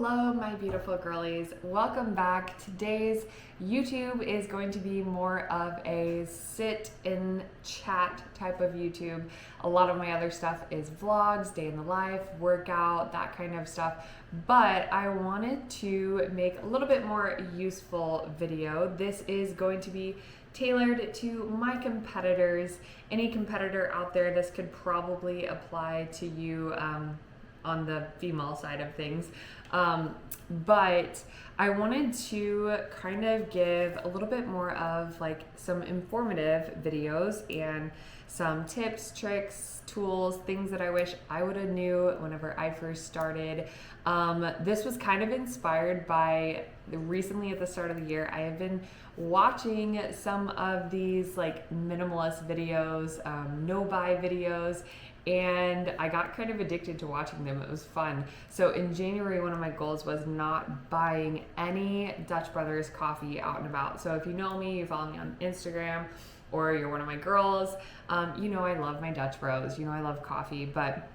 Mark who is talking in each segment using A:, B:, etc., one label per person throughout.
A: Hello, my beautiful girlies. Welcome back. Today's YouTube is going to be more of a sit and chat type of YouTube. A lot of my other stuff is vlogs, day in the life, workout, that kind of stuff. But I wanted to make a little bit more useful video. This is going to be tailored to my competitors. Any competitor out there, this could probably apply to you on the female side of things. But I wanted to kind of give a little bit more of like some informative videos and some tips, tricks, tools, things that I wish I would have knew whenever I first started. This was kind of inspired by recently at the start of the year, I have been watching some of these like minimalist videos, no-buy videos, and I got kind of addicted to watching them. It was fun. So in January, one of my goals was not buying any Dutch Brothers coffee out and about. So if you know me, you follow me on Instagram, or you're one of my girls, you know I love my Dutch Bros, you know I love coffee, but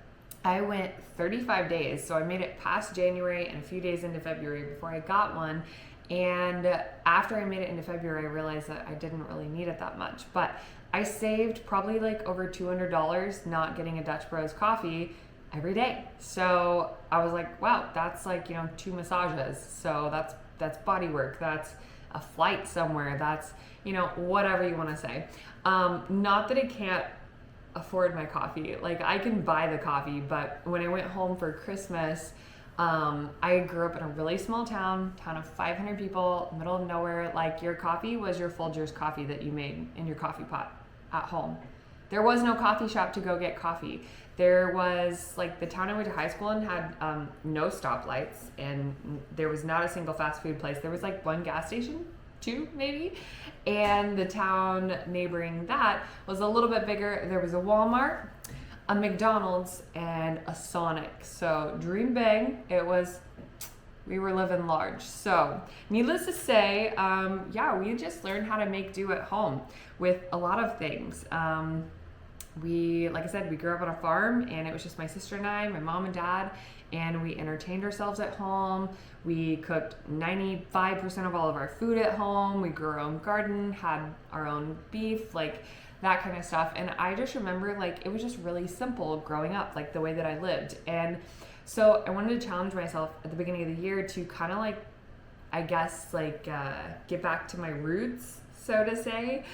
A: I went 35 days. So I made it past January and a few days into February before I got one. And after I made it into February, I realized that I didn't really need it that much. But I saved probably like over $200 not getting a Dutch Bros coffee every day. So I was like, wow, that's like, 2 massages. So that's body work. That's a flight somewhere. That's, whatever you want to say. Not that I can't afford my coffee. Like I can buy the coffee, but when I went home for Christmas, I grew up in a really small town of 500 people, middle of nowhere. Like your coffee was your Folgers coffee that you made in your coffee pot at home. There was no coffee shop to go get coffee. There was like the town I went to high school in had no stoplights, and there was not a single fast food place. There was like one gas station, 2 maybe, and the town neighboring that was a little bit bigger. There was a Walmart, a McDonald's, and a Sonic. So dream big. We were living large. So needless to say, we just learned how to make do at home with a lot of things. Like I said, we grew up on a farm, and it was just my sister and I, my mom and dad, and we entertained ourselves at home. We cooked 95% of all of our food at home. We grew our own garden, had our own beef, like that kind of stuff. And I just remember like it was just really simple growing up, like the way that I lived. And so I wanted to challenge myself at the beginning of the year to kind of like, I guess like get back to my roots, so to say.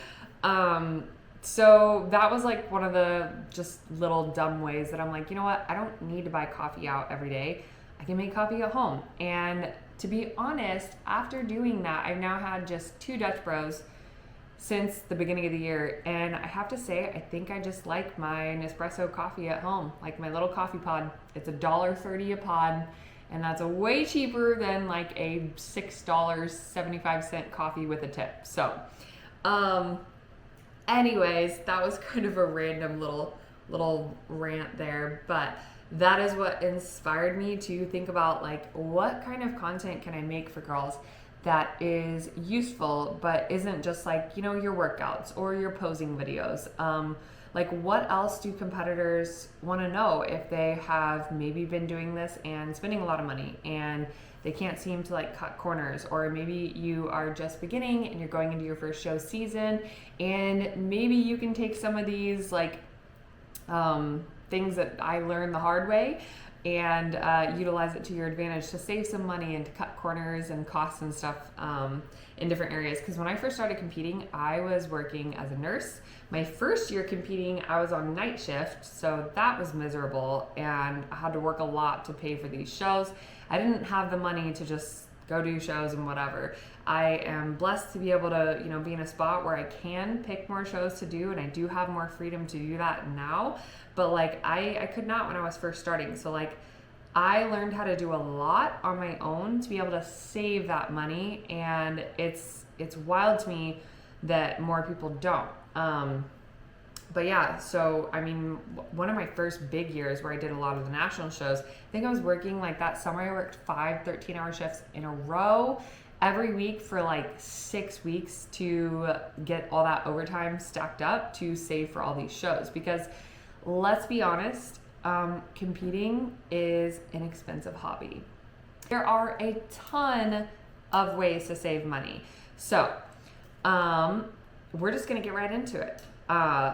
A: So that was like one of the just little dumb ways that I'm like, you know what? I don't need to buy coffee out every day. I can make coffee at home. And to be honest, after doing that, I've now had just 2 Dutch Bros since the beginning of the year. And I have to say, I think I just like my Nespresso coffee at home, like my little coffee pod. It's $1.30 a pod. And that's a way cheaper than like a $6.75 coffee with a tip. So, anyways, that was kind of a random little rant there, but that is what inspired me to think about like what kind of content can I make for girls that is useful but isn't just like your workouts or your posing videos. Like what else do competitors want to know if they have maybe been doing this and spending a lot of money and they can't seem to like cut corners, or maybe you are just beginning and you're going into your first show season, and maybe you can take some of these like things that I learned the hard way and utilize it to your advantage to save some money and to cut corners and costs and stuff in different areas. Because when I first started competing, I was working as a nurse. My first year competing, I was on night shift, so that was miserable, and I had to work a lot to pay for these shows. I didn't have the money to just go do shows and whatever. I am blessed to be able to, be in a spot where I can pick more shows to do, and I do have more freedom to do that now. But like I could not when I was first starting. So like I learned how to do a lot on my own to be able to save that money, and it's wild to me that more people don't. But yeah, so I mean, one of my first big years where I did a lot of the national shows, I think I was working like that summer, I worked 5 13-hour shifts in a row every week for like 6 weeks to get all that overtime stacked up to save for all these shows. Because let's be honest, competing is an expensive hobby. There are a ton of ways to save money. So we're just gonna get right into it.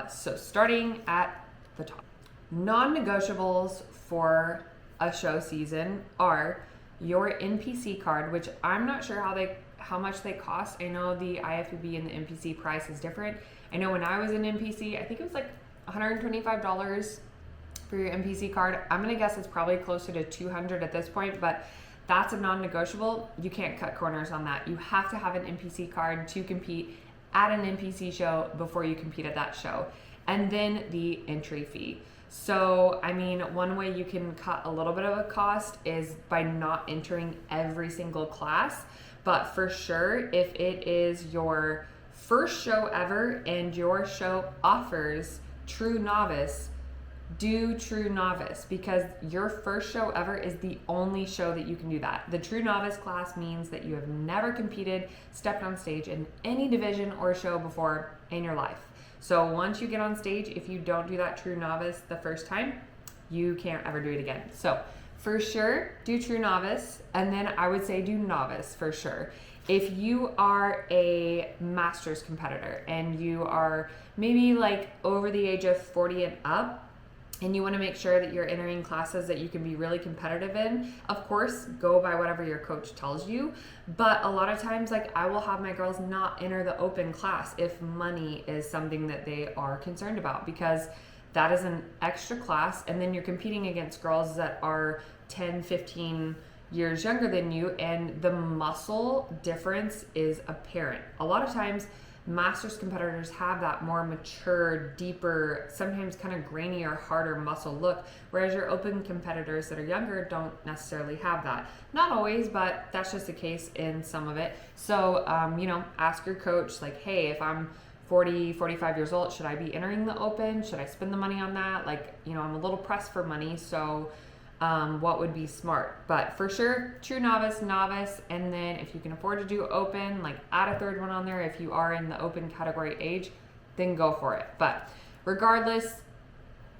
A: So starting at the top. Non-negotiables for a show season are your NPC card, which I'm not sure how much they cost. I know the IFBB and the NPC price is different. I know when I was in NPC, I think it was like $125 for your NPC card. I'm gonna guess it's probably closer to $200 at this point, but that's a non-negotiable. You can't cut corners on that. You have to have an NPC card to compete at an NPC show before you compete at that show. And then the entry fee. So, I mean, one way you can cut a little bit of a cost is by not entering every single class. But for sure, if it is your first show ever and your show offers True Novice, do True Novice, because your first show ever is the only show that you can do that. The True Novice class means that you have never competed, stepped on stage in any division or show before in your life. So once you get on stage, if you don't do that True Novice the first time, you can't ever do it again. So for sure, do True Novice, and then I would say do Novice for sure. If you are a Masters competitor and you are maybe like over the age of 40 and up, and you want to make sure that you're entering classes that you can be really competitive in, of course, go by whatever your coach tells you. But a lot of times, like, I will have my girls not enter the open class if money is something that they are concerned about, because that is an extra class. And then you're competing against girls that are 10, 15 years younger than you, and the muscle difference is apparent. A lot of times, Masters competitors have that more mature, deeper, sometimes kind of grainier, harder muscle look, whereas your open competitors that are younger don't necessarily have that. Not always, but that's just the case in some of it. So, ask your coach, like, hey, if I'm 40, 45 years old, should I be entering the open? Should I spend the money on that? Like, I'm a little pressed for money, so what would be smart? But for sure, True Novice, Novice, and then if you can afford to do open, like add a third one on there. If you are in the open category age, then go for it. But regardless,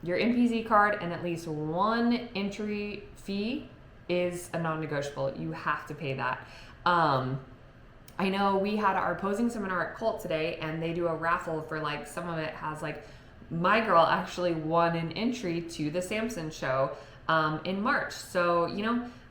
A: your NPC card and at least one entry fee is a non-negotiable. You have to pay that. I know we had our posing seminar at Colt today, and they do a raffle for, like, some of it has, like, my girl actually won an entry to the Samson show in March. So,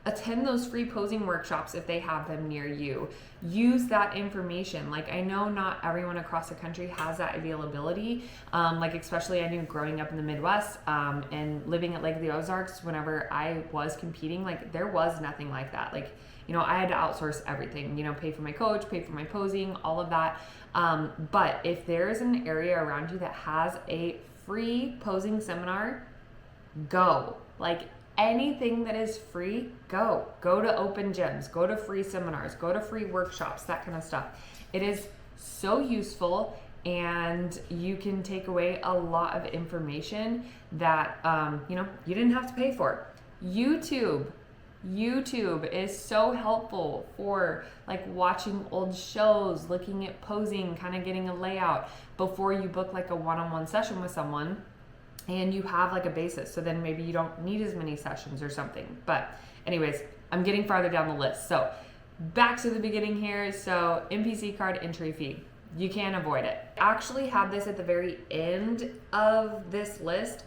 A: attend those free posing workshops if they have them near you. Use that information. Like, I know not everyone across the country has that availability. Especially I knew growing up in the Midwest and living at Lake of the Ozarks, whenever I was competing, like, there was nothing like that. Like, I had to outsource everything, pay for my coach, pay for my posing, all of that. But if there's an area around you that has a free posing seminar, go. Like, anything that is free, go to open gyms, go to free seminars, go to free workshops, that kind of stuff. It is so useful, and you can take away a lot of information that you didn't have to pay for. YouTube is so helpful for, like, watching old shows, looking at posing, kind of getting a layout before you book, like, a one-on-one session with someone. And you have, like, a basis, so then maybe you don't need as many sessions or something. But anyways, I'm getting farther down the list. So back to the beginning here. So NPC card entry fee, you can't avoid it. I actually have this at the very end of this list,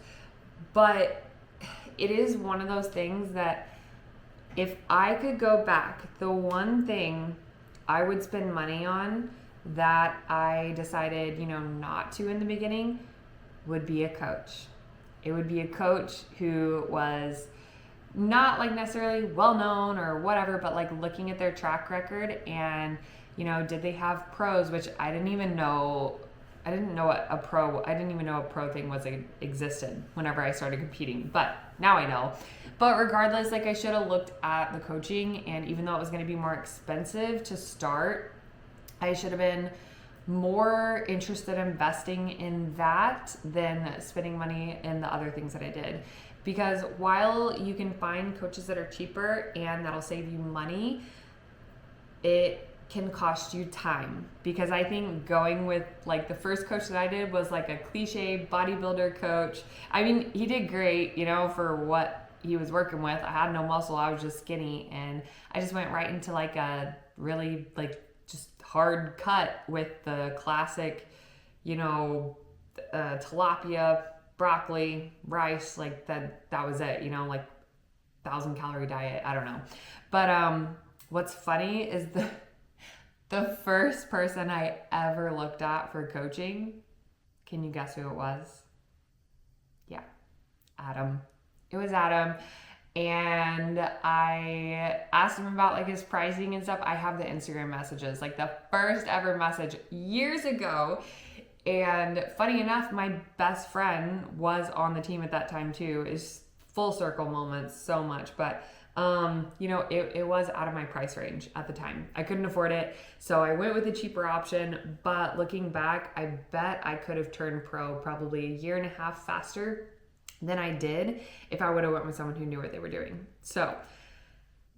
A: but it is one of those things that if I could go back, the one thing I would spend money on that I decided, not to in the beginning would be a coach. It would be a coach who was not, like, necessarily well known or whatever, but, like, looking at their track record and, did they have pros, which I didn't even know a pro thing existed whenever I started competing, but now I know. But regardless, like, I should have looked at the coaching, and even though it was going to be more expensive to start, I should have been more interested in investing in that than spending money in the other things that I did. Because while you can find coaches that are cheaper and that'll save you money, it can cost you time. Because I think going with, like, the first coach that I did was, like, a cliche bodybuilder coach. I mean, he did great, for what he was working with. I had no muscle, I was just skinny, and I just went right into like a really like just hard cut with the classic, tilapia, broccoli, rice, like that was it, like 1,000-calorie diet. I don't know. But what's funny is the first person I ever looked at for coaching, can you guess who it was? Yeah, Adam. It was Adam. And I asked him about like his pricing and stuff. I have the Instagram messages, like the first ever message years ago. And funny enough, my best friend was on the team at that time too. It's full circle moments so much, but it was out of my price range at the time. I couldn't afford it, so I went with a cheaper option. But looking back, I bet I could have turned pro probably a year and a half faster than I did if I would have went with someone who knew what they were doing. So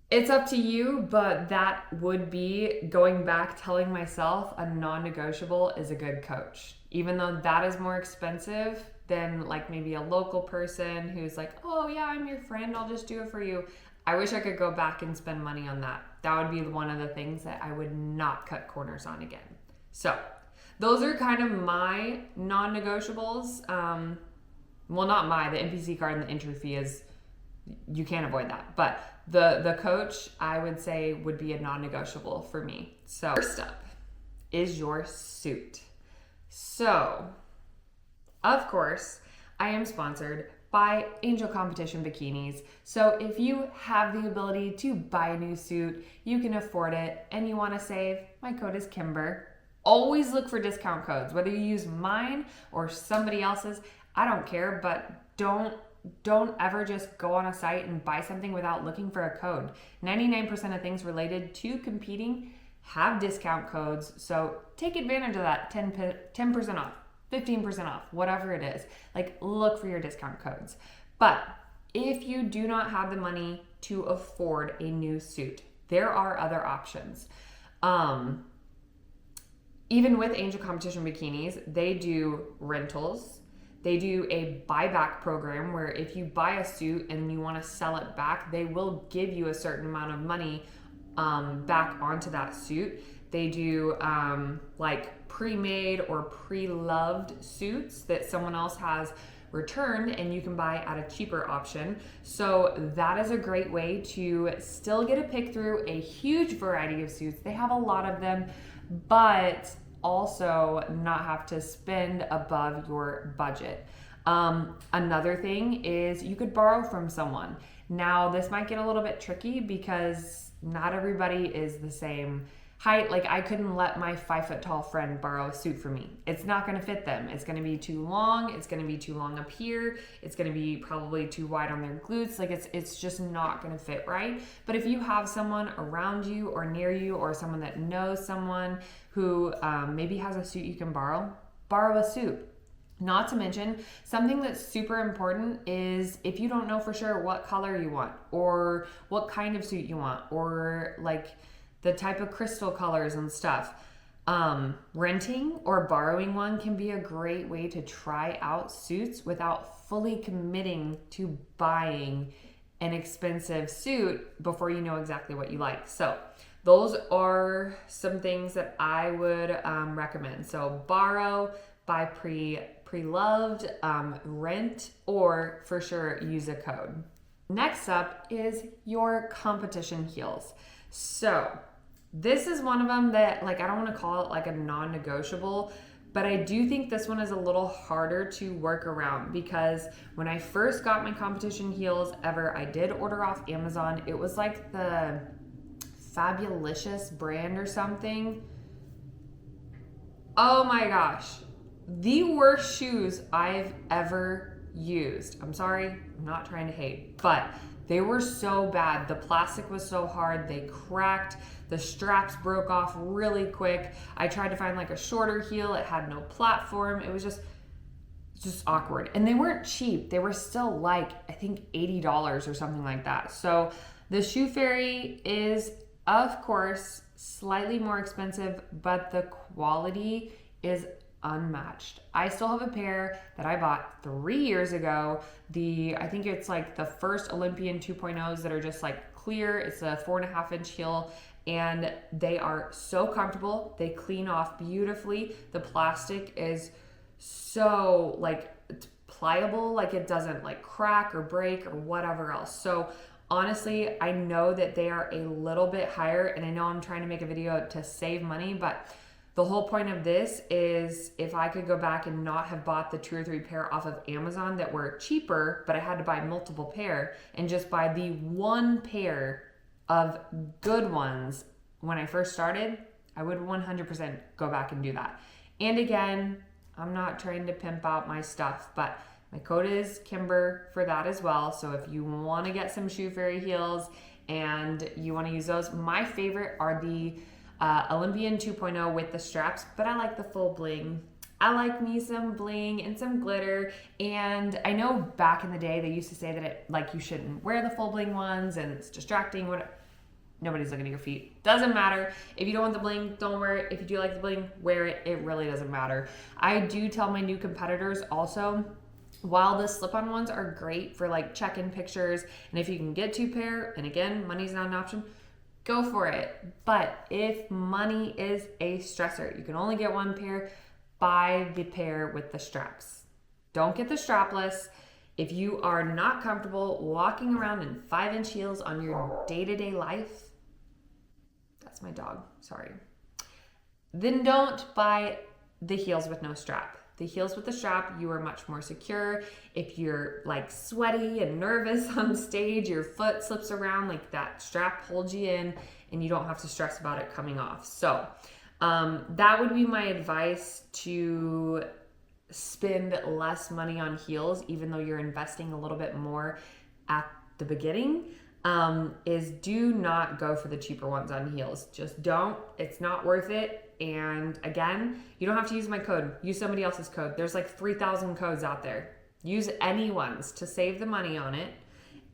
A: it's up to you, but that would be going back, telling myself a non-negotiable is a good coach. Even though that is more expensive than like maybe a local person who's like, oh yeah, I'm your friend, I'll just do it for you. I wish I could go back and spend money on that. That would be one of the things that I would not cut corners on again. So those are kind of my non-negotiables. Well, not the NPC card and the entry fee is, you can't avoid that. But the coach, I would say, would be a non-negotiable for me. So first up is your suit. So, of course, I am sponsored by Angel Competition Bikinis. So if you have the ability to buy a new suit, you can afford it, and you want to save, my code is Kimber. Always look for discount codes, whether you use mine or somebody else's. I don't care, but don't ever just go on a site and buy something without looking for a code. 99% of things related to competing have discount codes, so take advantage of that. 10% off, 15% off, whatever it is. Like, look for your discount codes. But if you do not have the money to afford a new suit, there are other options. Even with Angel Competition Bikinis, they do rentals. They do a buyback program where if you buy a suit and you want to sell it back, they will give you a certain amount of money back onto that suit. They do like pre-made or pre-loved suits that someone else has returned and you can buy at a cheaper option. So that is a great way to still get a pick through a huge variety of suits. They have a lot of them, but also not have to spend above your budget. Another thing is you could borrow from someone. Now, this might get a little bit tricky because not everybody is the same height. Like, I couldn't let my 5-foot-tall friend borrow a suit for me. It's not going to fit them. It's going to be too long. It's going to be too long up here. It's going to be probably too wide on their glutes. Like, it's just not going to fit right. But if you have someone around you or near you, or someone that knows someone who maybe has a suit you can borrow a suit. Not to mention, something that's super important is if you don't know for sure what color you want or what kind of suit you want or like the type of crystal colors and stuff, renting or borrowing one can be a great way to try out suits without fully committing to buying an expensive suit before you know exactly what you like. So those are some things that I would recommend. So borrow, buy pre-loved, rent, or for sure use a code. Next up is your competition heels. So this is one of them that, like, I don't want to call it like a non-negotiable, but I do think this one is a little harder to work around because when I first got my competition heels ever, I did order off Amazon. It was like the Fabulicious brand or something. Oh my gosh. The worst shoes I've ever used. I'm sorry, I'm not trying to hate, but they were so bad. The plastic was so hard, they cracked, the straps broke off really quick. I tried to find like a shorter heel, it had no platform. It was just awkward. And they weren't cheap. They were still like, I think $80 or something like that. So the Shoe Fairy is, of course, slightly more expensive, but the quality is unmatched. I still have a pair that I bought 3 years ago. I think it's like the first Olympian 2.0s that are just like clear. It's a 4.5-inch heel, and they are so comfortable. They clean off beautifully. The plastic is so like it's pliable, like it doesn't like crack or break or whatever else. So honestly, I know that they are a little bit higher, and I know I'm trying to make a video to save money, but the whole point of this is if I could go back and not have bought the 2 or 3 pair off of Amazon that were cheaper, but I had to buy multiple pair and just buy the 1 pair of good ones when I first started, I would 100% go back and do that. And again, I'm not trying to pimp out my stuff, but my code is Kimber for that as well. So if you want to get some Shoe Fairy heels and you want to use those, my favorite are the Olympian 2.0 with the straps, but I like the full bling. I like me some bling and some glitter. And I know back in the day, they used to say that you shouldn't wear the full bling ones and it's distracting. Nobody's looking at your feet. Doesn't matter. If you don't want the bling, don't wear it. If you do like the bling, wear it. It really doesn't matter. I do tell my new competitors also, while the slip-on ones are great for like check-in pictures, and if you can get 2 pair, and again, money's not an option, go for it. But if money is a stressor, you can only get 1 pair, buy the pair with the straps. Don't get the strapless. If you are not comfortable walking around in 5-inch heels on your day-to-day life, that's my dog, sorry, then don't buy the heels with no strap. The heels with the strap, you are much more secure. If you're like sweaty and nervous on stage, your foot slips around, like that strap holds you in and you don't have to stress about it coming off. So that would be my advice, to spend less money on heels, even though you're investing a little bit more at the beginning, is do not go for the cheaper ones on heels. Just don't. It's not worth it. And again, you don't have to use my code. Use somebody else's code. There's like 3,000 codes out there. Use anyone's to save the money on it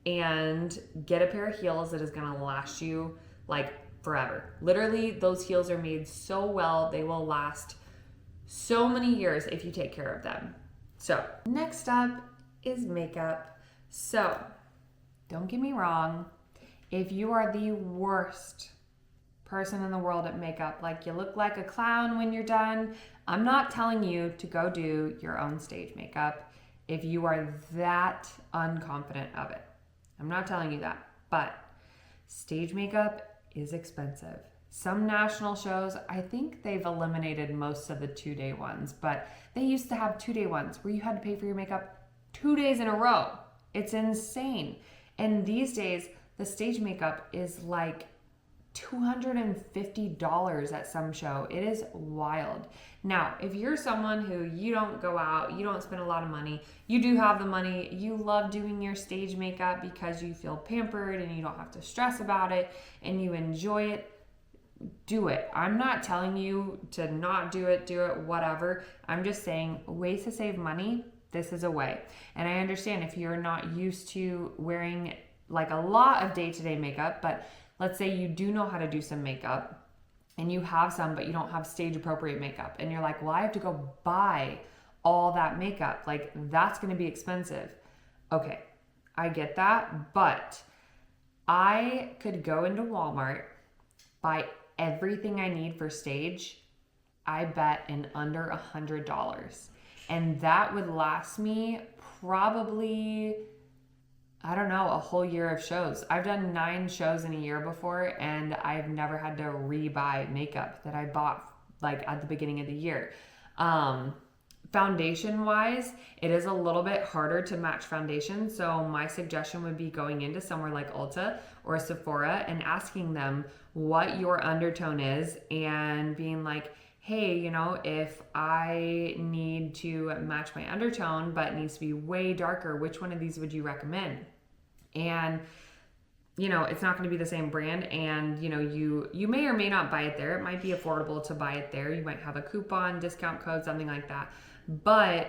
A: and get a pair of heels that is going to last you like forever. Literally, those heels are made so well, they will last so many years if you take care of them. So next up is makeup. So don't get me wrong. If you are the worst person in the world at makeup, like you look like a clown when you're done, I'm not telling you to go do your own stage makeup if you are that unconfident of it. I'm not telling you that, but stage makeup is expensive. Some national shows, I think they've eliminated most of the 2-day ones, but they used to have 2-day ones where you had to pay for your makeup 2 days in a row. It's insane. And these days, the stage makeup is like $250 at some show. It is wild. Now, if you're someone who you don't go out, you don't spend a lot of money, you do have the money, you love doing your stage makeup because you feel pampered and you don't have to stress about it and you enjoy it, do it. I'm not telling you to not do it, whatever. I'm just saying ways to save money. This is a way. And I understand if you're not used to wearing like a lot of day-to-day makeup, but let's say you do know how to do some makeup and you have some, but you don't have stage appropriate makeup. And you're like, well, I have to go buy all that makeup. Like that's going to be expensive. Okay, I get that. But I could go into Walmart, buy everything I need for stage, I bet in under $100. And that would last me probably, I don't know, a whole year of shows. I've done 9 shows in a year before, and I've never had to re-buy makeup that I bought like at the beginning of the year. Foundation wise, it is a little bit harder to match foundation. So my suggestion would be going into somewhere like Ulta or Sephora and asking them what your undertone is and being like, hey, you know, if I need to match my undertone, but it needs to be way darker, which one of these would you recommend? And, you know, it's not going to be the same brand. And, you know, you may or may not buy it there. It might be affordable to buy it there. You might have a coupon, discount code, something like that. But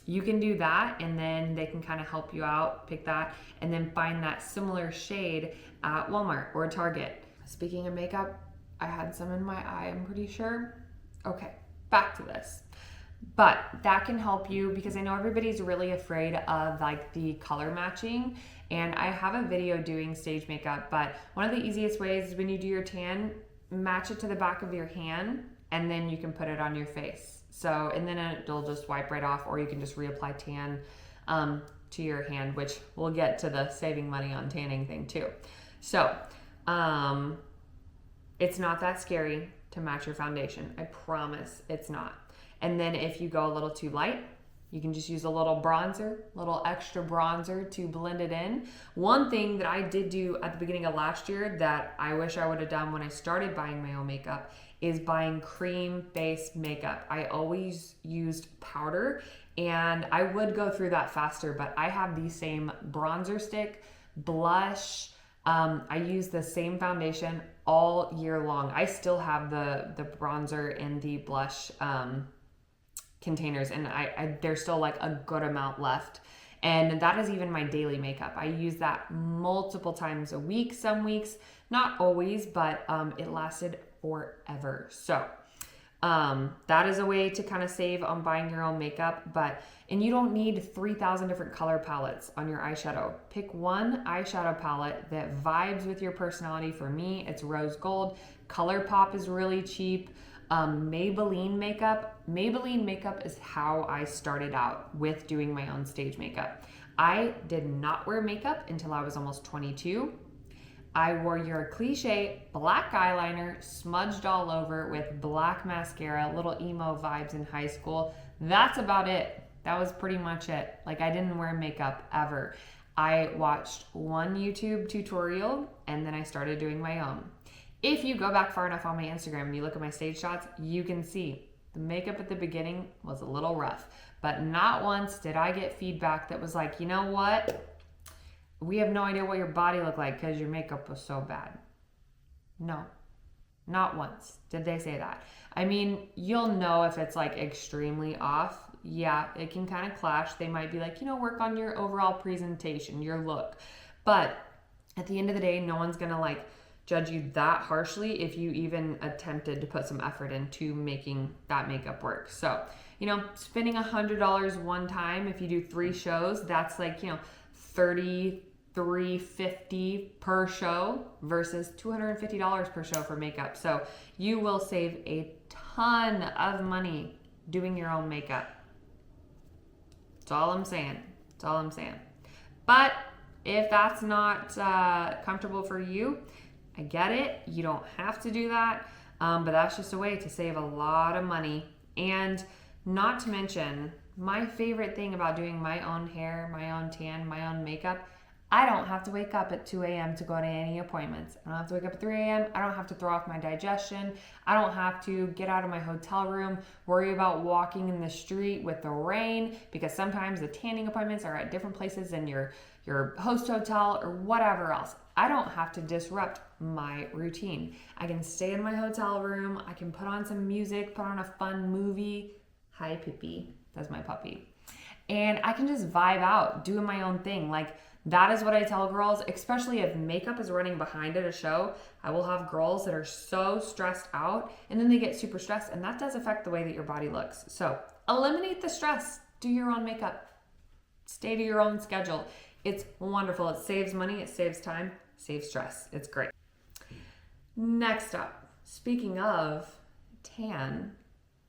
A: you can do that, and then they can kind of help you out, pick that, and then find that similar shade at Walmart or Target. Speaking of makeup, I had some in my eye, I'm pretty sure. Okay, back to this. But that can help you because I know everybody's really afraid of like the color matching, and I have a video doing stage makeup, but one of the easiest ways is when you do your tan, match it to the back of your hand and then you can put it on your face. So, and then it'll just wipe right off, or you can just reapply tan to your hand, which we'll get to the saving money on tanning thing too. So, it's not that scary to match your foundation. I promise it's not. And then if you go a little too light, you can just use a little bronzer, little extra bronzer to blend it in. One thing that I did do at the beginning of last year that I wish I would have done when I started buying my own makeup is buying cream-based makeup. I always used powder, and I would go through that faster, but I have the same bronzer stick, blush. I use the same foundation all year long. I still have the bronzer and the blush containers, and there's still like a good amount left, and that is even my daily makeup. I use that multiple times a week, some weeks, not always, but it lasted forever. So that is a way to kind of save on buying your own makeup. And you don't need 3,000 different color palettes on your eyeshadow. Pick one eyeshadow palette that vibes with your personality. For me, it's rose gold. ColourPop is really cheap. Maybelline makeup. Maybelline makeup is how I started out with doing my own stage makeup. I did not wear makeup until I was almost 22. I wore your cliche black eyeliner smudged all over with black mascara, little emo vibes in high school. That's about it. That was pretty much it. Like, I didn't wear makeup ever. I watched one YouTube tutorial and then I started doing my own. If you go back far enough on my Instagram and you look at my stage shots, you can see the makeup at the beginning was a little rough, but not once did I get feedback that was like, you know what? We have no idea what your body looked like because your makeup was so bad. No, not once did they say that. I mean, you'll know if it's like extremely off. Yeah, it can kind of clash. They might be like, work on your overall presentation, your look. But at the end of the day, no one's going to like judge you that harshly if you even attempted to put some effort into making that makeup work. So, spending $100 one time, if you do 3 shows, that's like, $33.50 per show versus $250 per show for makeup. So you will save a ton of money doing your own makeup. That's all I'm saying. That's all I'm saying. But if that's not comfortable for you, I get it. You don't have to do that. But that's just a way to save a lot of money. And not to mention, my favorite thing about doing my own hair, my own tan, my own makeup, I don't have to wake up at 2 a.m. to go to any appointments. I don't have to wake up at 3 a.m. I don't have to throw off my digestion. I don't have to get out of my hotel room, worry about walking in the street with the rain, because sometimes the tanning appointments are at different places than your host hotel or whatever else. I don't have to disrupt my routine. I can stay in my hotel room. I can put on some music, put on a fun movie. Hi, Pippi. That's my puppy. And I can just vibe out doing my own thing. Like, that is what I tell girls, especially if makeup is running behind at a show. I will have girls that are so stressed out and then they get super stressed, and that does affect the way that your body looks. So eliminate the stress. Do your own makeup. Stay to your own schedule. It's wonderful. It saves money. It saves time. Saves stress. It's great. Next up, speaking of tan,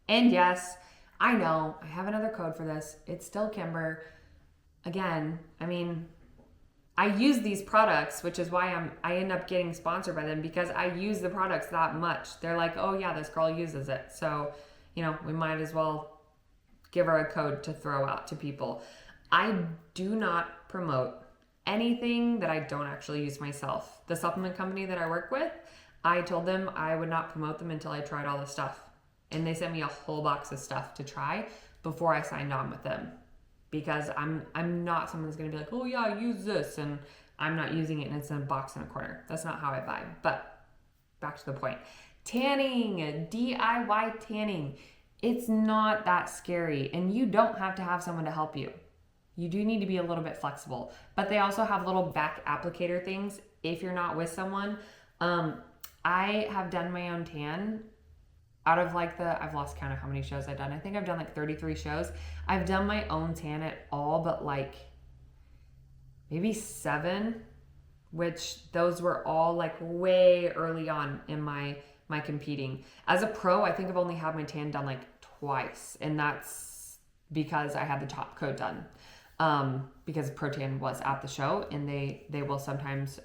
A: and yes, I know I have another code for this. It's still Kimber. Again, I use these products, which is why I end up getting sponsored by them, because I use the products that much. They're like, oh yeah, this girl uses it. So, we might as well give her a code to throw out to people. I do not promote anything that I don't actually use myself. The supplement company that I work with, I told them I would not promote them until I tried all the stuff. And they sent me a whole box of stuff to try before I signed on with them. Because I'm not someone that's going to be like, oh yeah, use this, and I'm not using it and it's in a box in a corner. That's not how I vibe. But back to the point. Tanning, DIY tanning. It's not that scary, and you don't have to have someone to help you. You do need to be a little bit flexible. But they also have little back applicator things if you're not with someone. I have done my own tan out of like I've lost count of how many shows I've done. I think I've done like 33 shows. I've done my own tan at all but like maybe 7, which those were all like way early on in my competing. As a pro, I think I've only had my tan done like twice, and that's because I had the top coat done. Because Pro Tan was at the show, and they will sometimes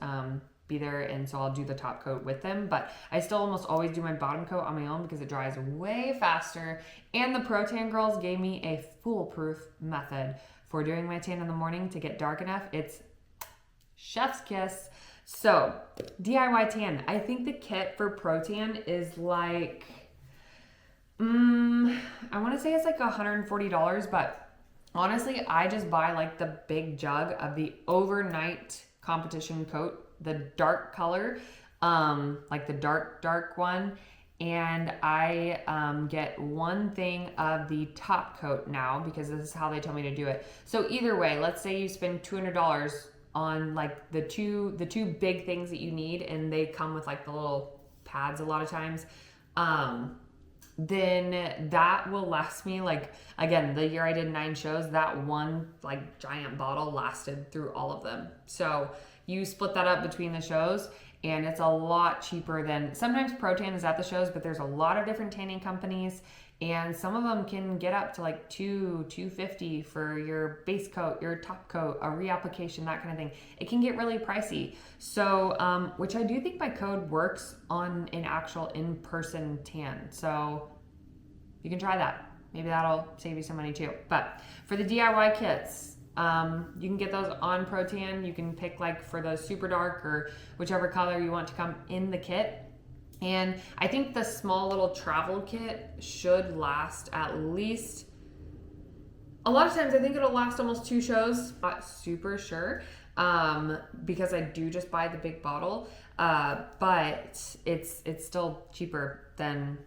A: be there, and so I'll do the top coat with them, but I still almost always do my bottom coat on my own because it dries way faster. And the Pro Tan girls gave me a foolproof method for doing my tan in the morning to get dark enough. It's chef's kiss. So DIY tan, I think the kit for Pro Tan is like I want to say it's like $140, but honestly, I just buy like the big jug of the overnight competition coat, the dark color, like the dark one. And I get one thing of the top coat now because this is how they told me to do it. So either way, let's say you spend $200 on like the two big things that you need, and they come with like the little pads a lot of times. Then that will last me, like, again, the year I did 9 shows, that one like giant bottle lasted through all of them. So you split that up between the shows, and it's a lot cheaper than, sometimes Pro Tan is at the shows, but there's a lot of different tanning companies, and some of them can get up to like $250 for your base coat, your top coat, a reapplication, that kind of thing. It can get really pricey. So, which I do think my code works on an actual in-person tan. So you can try that. Maybe that'll save you some money too. But for the DIY kits, you can get those on Pro Tan. You can pick like for the super dark or whichever color you want to come in the kit. And I think the small little travel kit should last at least, a lot of times I think it'll last almost 2 shows, not super sure, because I do just buy the big bottle, but it's still cheaper than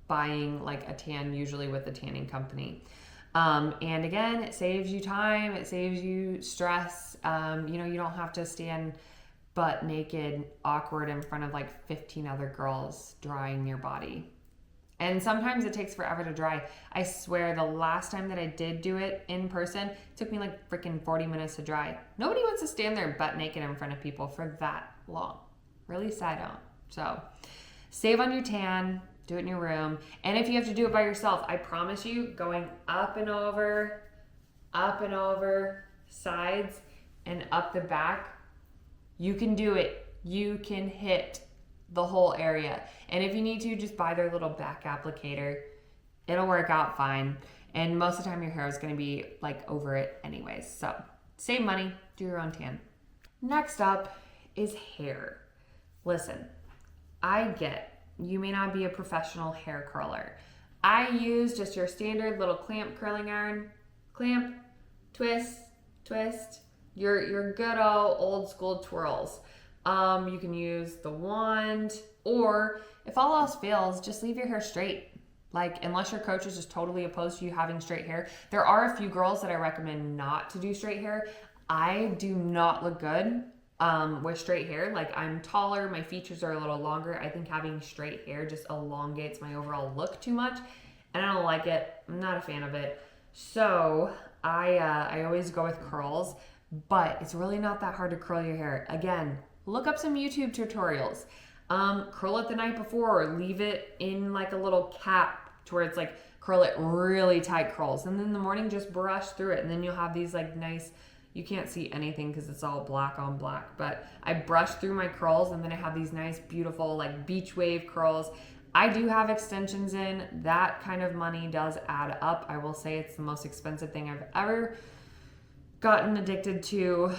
A: buying like a tan usually with a tanning company. And again, it saves you time, it saves you stress. You know, you don't have to stand butt naked, awkward in front of like 15 other girls drying your body. And sometimes it takes forever to dry. I swear the last time that I did do it in person, it took me like freaking 40 minutes to dry. Nobody wants to stand there butt naked in front of people for that long. Really least I don't. So save on your tan, do it in your room. And if you have to do it by yourself, I promise you, going up and over, sides, and up the back, you can do it. You can hit the whole area. And if you need to, just buy their little back applicator. It'll work out fine. And most of the time your hair is going to be like over it anyways. So save money, do your own tan. Next up is hair. Listen, I get you may not be a professional hair curler. I use just your standard little clamp curling iron. Clamp, twist, your good old school twirls. You can use the wand, or if all else fails, just leave your hair straight. Like, unless your coach is just totally opposed to you having straight hair. There are a few girls that I recommend not to do straight hair. I do not look good with straight hair. Like, I'm taller, my features are a little longer. I think having straight hair just elongates my overall look too much, and I don't like it. I'm not a fan of it. So I always go with curls. But it's really not that hard to curl your hair. Again, look up some YouTube tutorials. Curl it the night before, or leave it in like a little cap to where it's like curl it really tight curls. And then in the morning, just brush through it. And then you'll have these like nice, you can't see anything because it's all black on black. But I brush through my curls, and then I have these nice, beautiful like beach wave curls. I do have extensions in. That kind of money does add up. I will say it's the most expensive thing I've ever gotten addicted to,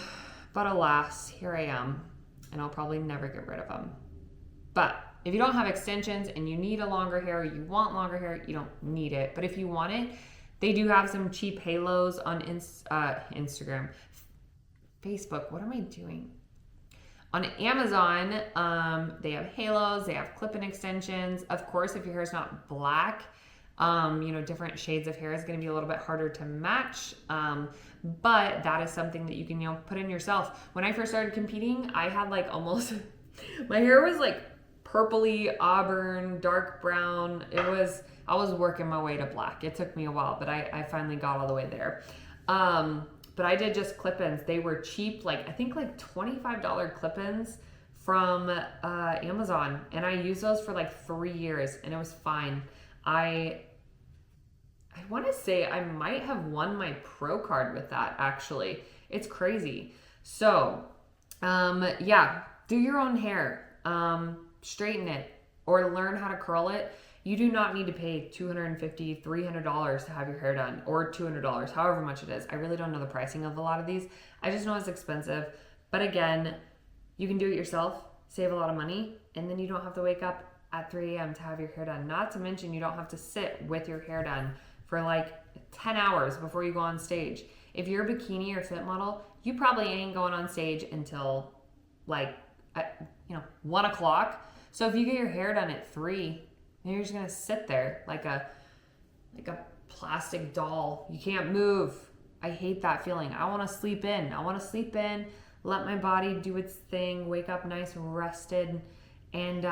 A: but alas, here I am, and I'll probably never get rid of them. But if you don't have extensions and you need a longer hair, you want longer hair, you don't need it. But if you want it, they do have some cheap halos on Instagram, Facebook. What am I doing? On Amazon, they have halos, they have clip-in extensions. Of course, if your hair is not black, you know, different shades of hair is going to be a little bit harder to match. But that is something that you can, you know, put in yourself. When I first started competing, I had like almost, my hair was like purpley auburn, dark brown. I was working my way to black. It took me a while, but I finally got all the way there. But I did just clip-ins. They were cheap, I think $25 clip-ins from Amazon, and I used those for 3 years, and it was fine. I want to say I might have won my pro card with that, actually. It's crazy. So, yeah, do your own hair, straighten it, or learn how to curl it. You do not need to pay $250, $300 to have your hair done, or $200, however much it is. I really don't know the pricing of a lot of these. I just know it's expensive. But again, you can do it yourself, save a lot of money, and then you don't have to wake up at 3 a.m. to have your hair done. Not to mention you don't have to sit with your hair done for 10 hours before you go on stage. If you're a bikini or fit model, you probably ain't going on stage until 1 o'clock. So if you get your hair done at 3, and you're just gonna sit there like a plastic doll. You can't move. I hate that feeling. I want to sleep in. Let my body do its thing, wake up nice and rested, and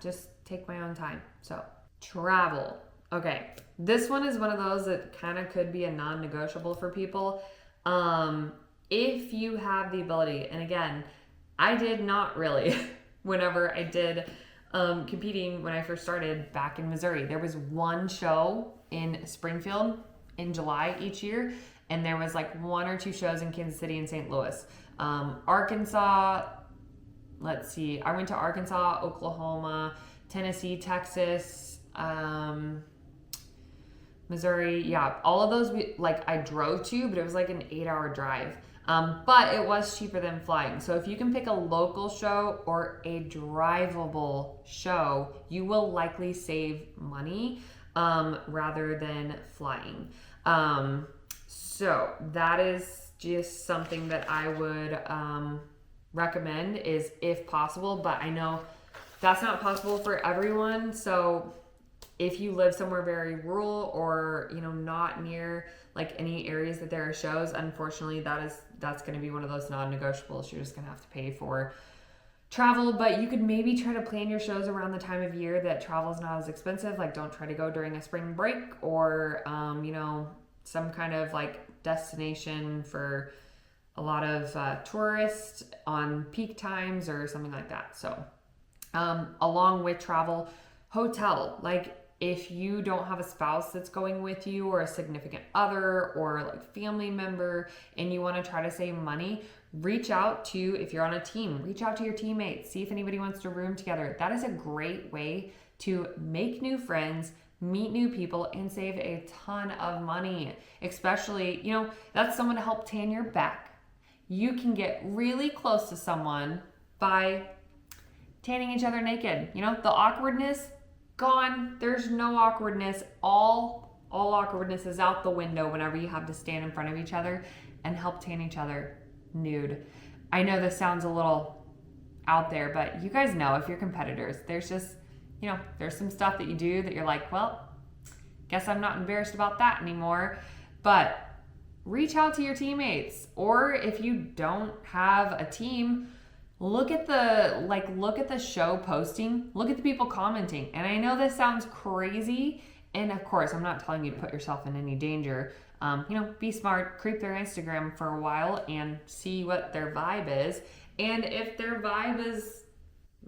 A: just take my own time. So, travel. Okay, this one is one of those that kind of could be a non-negotiable for people. If you have the ability, and again, I did not really whenever I did competing when I first started back in Missouri. There was one show in Springfield in July each year, and there was 1 or 2 shows in Kansas City and St. Louis. Arkansas, let's see, I went to Arkansas, Oklahoma, Tennessee, Texas, Missouri. Yeah, all of those I drove to, but it was an 8-hour drive. But it was cheaper than flying. So if you can pick a local show or a drivable show, you will likely save money rather than flying. So that is just something that I would recommend, is if possible. But I know that's not possible for everyone. So if you live somewhere very rural or not near any areas that there are shows, unfortunately that's going to be one of those non-negotiables. You're just going to have to pay for travel. But you could maybe try to plan your shows around the time of year that travel is not as expensive. Don't try to go during a spring break or some kind of destination for a lot of tourists on peak times or something like that. So along with travel, hotel, if you don't have a spouse that's going with you, or a significant other, or family member, and you want to try to save money, reach out to, if you're on a team, reach out to your teammates, see if anybody wants to room together. That is a great way to make new friends, meet new people, and save a ton of money. Especially, that's someone to help tan your back. You can get really close to someone by tanning each other naked. The awkwardness, gone. There's no awkwardness. All awkwardness is out the window whenever you have to stand in front of each other and help tan each other nude. I know this sounds a little out there, but you guys know, if you're competitors, there's just, there's some stuff that you do that you're well, guess I'm not embarrassed about that anymore. But reach out to your teammates, or if you don't have a team, look at the show posting, look at the people commenting. And I know this sounds crazy, and of course I'm not telling you to put yourself in any danger. Be smart, creep their Instagram for a while and see what their vibe is. And if their vibe is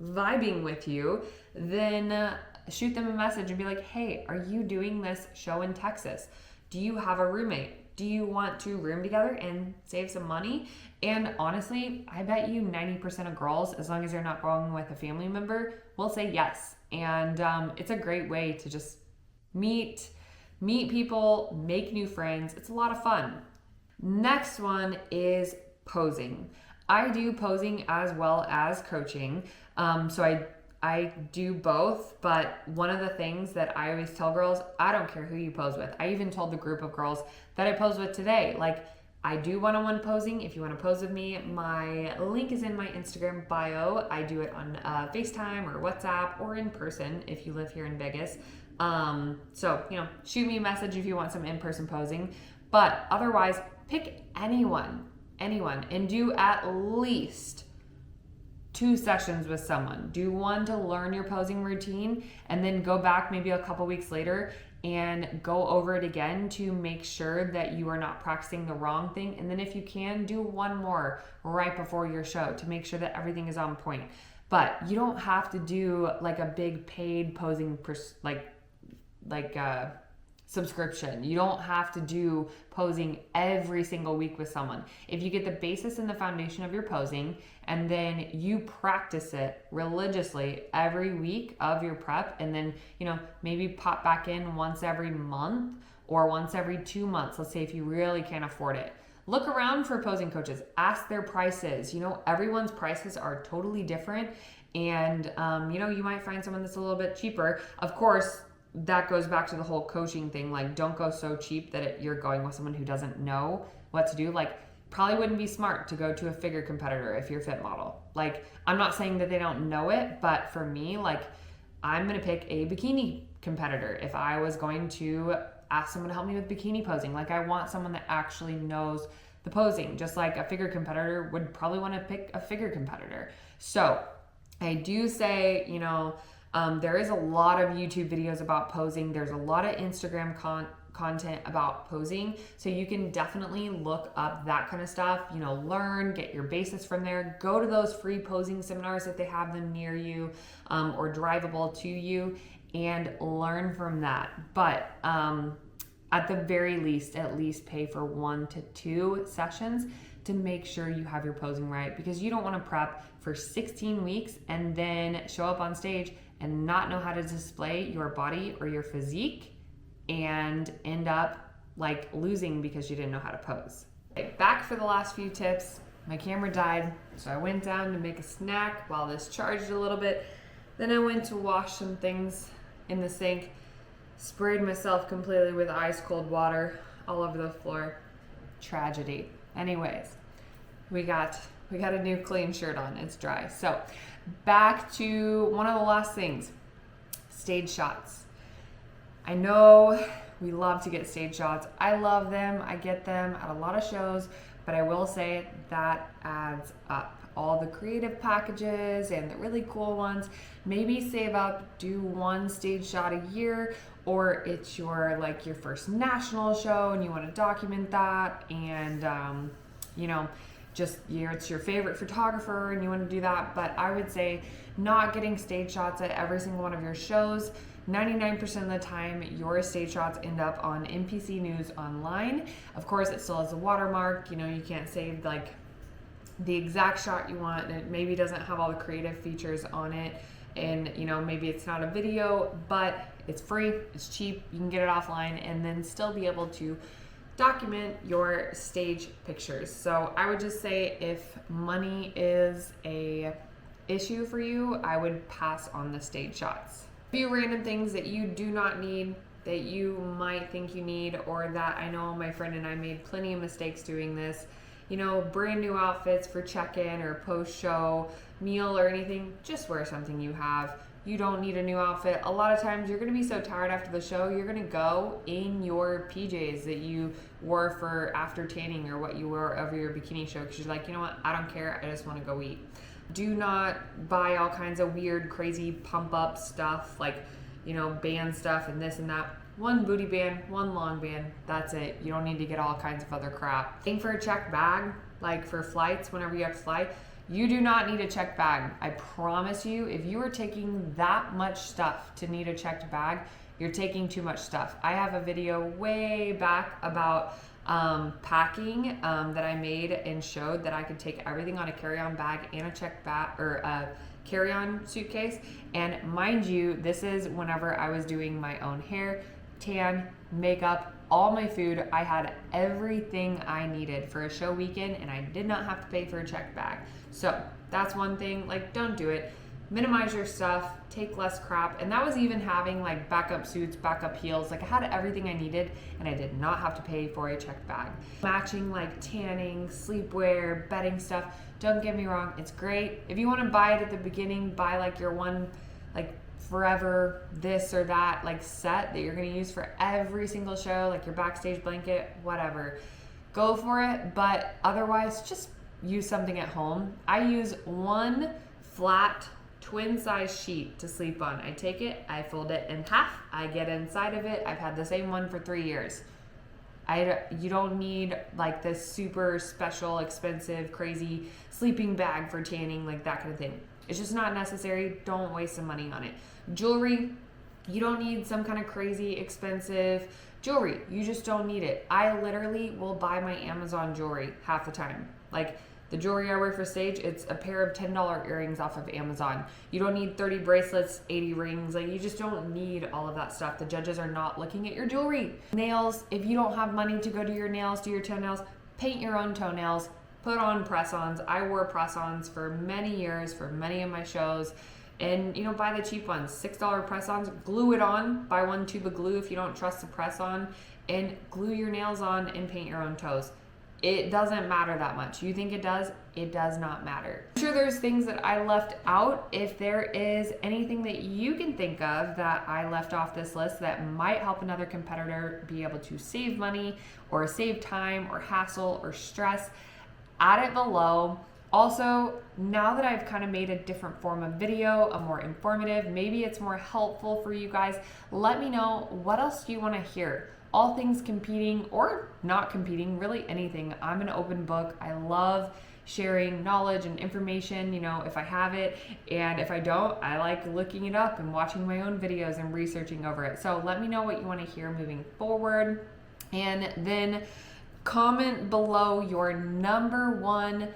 A: vibing with you, then shoot them a message and be like, hey, are you doing this show in Texas? Do you have a roommate? Do you want to room together and save some money? And honestly, I bet you 90% of girls, as long as they're not going with a family member, will say yes. And it's a great way to just meet people, make new friends. It's a lot of fun. Next one is posing. I do posing as well as coaching. So I do both, but one of the things that I always tell girls, I don't care who you pose with. I even told the group of girls that I posed with today, I do one-on-one posing. If you want to pose with me, my link is in my Instagram bio. I do it on FaceTime or WhatsApp or in person if you live here in Vegas. So, shoot me a message if you want some in-person posing. But otherwise, pick anyone, and do at least 2 sessions with someone. Do one to learn your posing routine, and then go back maybe a couple weeks later and go over it again to make sure that you are not practicing the wrong thing. And then if you can, do one more right before your show to make sure that everything is on point. But you don't have to do like a big paid posing subscription. You don't have to do posing every single week with someone. If you get the basis and the foundation of your posing, and then you practice it religiously every week of your prep, and then, maybe pop back in once every month or once every 2 months, let's say if you really can't afford it. Look around for posing coaches, ask their prices. Everyone's prices are totally different, and you might find someone that's a little bit cheaper. Of course, that goes back to the whole coaching thing. Like, don't go so cheap that you're going with someone who doesn't know what to do. Like, probably wouldn't be smart to go to a figure competitor if you're a fit model. Like, I'm not saying that they don't know it, but for me, like, I'm going to pick a bikini competitor if I was going to ask someone to help me with bikini posing. Like, I want someone that actually knows the posing, just like a figure competitor would probably want to pick a figure competitor. So I do say, there is a lot of YouTube videos about posing. There's a lot of Instagram content about posing. So you can definitely look up that kind of stuff, learn, get your basis from there. Go to those free posing seminars if they have them near you, or drivable to you, and learn from that. But at the very least, at least pay for 1 to 2 sessions to make sure you have your posing right, because you don't want to prep for 16 weeks and then show up on stage and not know how to display your body or your physique and end up like losing because you didn't know how to pose. Okay, back for the last few tips. My camera died, so I went down to make a snack while this charged a little bit. Then I went to wash some things in the sink, sprayed myself completely with ice cold water all over the floor. Tragedy. Anyways, we got a new clean shirt on. It's dry. So back to one of the last things, stage shots. I know we love to get stage shots. I love them. I get them at a lot of shows, but I will say that adds up. All the creative packages and the really cool ones, maybe save up, do 1 stage shot a year, or it's your first national show and you want to document that, and it's your favorite photographer and you want to do that. But I would say not getting stage shots at every single one of your shows. 99% of the time, your stage shots end up on NPC News online. Of course, it still has a watermark. You can't save the exact shot you want, and it maybe doesn't have all the creative features on it, and maybe it's not a video, but it's free, it's cheap, you can get it offline and then still be able to document your stage pictures. So I would just say, if money is a issue for you, I would pass on the stage shots. A few random things that you do not need that you might think you need, or that I know my friend and I made plenty of mistakes doing this. Brand new outfits for check-in or post-show meal or anything, just wear something you have. You don't need a new outfit. A lot of times you're going to be so tired after the show, you're going to go in your PJs that you wore for after tanning, or what you wore over your bikini show, because you're like, you know what, I don't care, I just want to go eat. Do not buy all kinds of weird, crazy pump-up stuff, band stuff and this and that. 1 booty band, 1 long band, that's it. You don't need to get all kinds of other crap. Aim for a checked bag, like for flights, whenever you have to fly. You do not need a checked bag. I promise you, if you are taking that much stuff to need a checked bag, you're taking too much stuff. I have a video way back about packing that I made and showed that I could take everything on a carry-on bag and a checked bag, or a carry-on suitcase. And mind you, this is whenever I was doing my own hair, tan, makeup, all my food. I had everything I needed for a show weekend, and I did not have to pay for a checked bag. So that's one thing, don't do it. Minimize your stuff, take less crap. And that was even having backup suits, backup heels. I had everything I needed, and I did not have to pay for a checked bag. Matching tanning, sleepwear, bedding stuff. Don't get me wrong, it's great. If you want to buy it at the beginning, buy your one forever this or that set that you're going to use for every single show, your backstage blanket, whatever. Go for it, but otherwise just use something at home. I use 1 flat twin size sheet to sleep on. I take it, I fold it in half, I get inside of it. I've had the same one for 3 years. You don't need like this super special, expensive, crazy sleeping bag for tanning, like that kind of thing. It's just not necessary. Don't waste some money on it. Jewelry, you don't need some kind of crazy expensive jewelry. You just don't need it. I literally will buy my Amazon jewelry half the time. Like the jewelry I wear for stage, it's a pair of $10 earrings off of Amazon. You don't need 30 bracelets, 80 rings. Like you just don't need all of that stuff. The judges are not looking at your jewelry. Nails, if you don't have money to go do your nails, do your toenails, paint your own toenails, put on press-ons. I wore press-ons for many years for many of my shows. And buy the cheap ones, $6 press-ons, glue it on, buy one tube of glue if you don't trust the press-on, and glue your nails on and paint your own toes. It doesn't matter that much. You think it does? It does not matter. I'm sure there's things that I left out. If there is anything that you can think of that I left off this list that might help another competitor be able to save money or save time or hassle or stress, add it below. Also, now that I've kind of made a different form of video, a more informative, maybe it's more helpful for you guys, let me know what else do you want to hear. All things competing or not competing, really anything. I'm an open book. I love sharing knowledge and information, if I have it. And if I don't, I like looking it up and watching my own videos and researching over it. So let me know what you want to hear moving forward. And then comment below your number one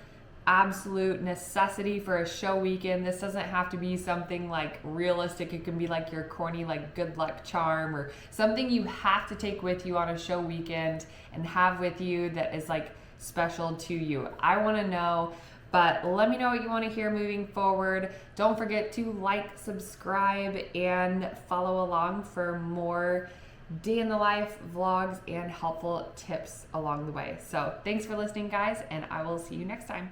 A: absolute necessity for a show weekend. This doesn't have to be something like realistic. It can be like your corny like good luck charm or something you have to take with you on a show weekend and have with you that is like special to you. I want to know, but let me know what you want to hear moving forward. Don't forget to like, subscribe, and follow along for more day in the life vlogs and helpful tips along the way. So thanks for listening, guys, and I will see you next time.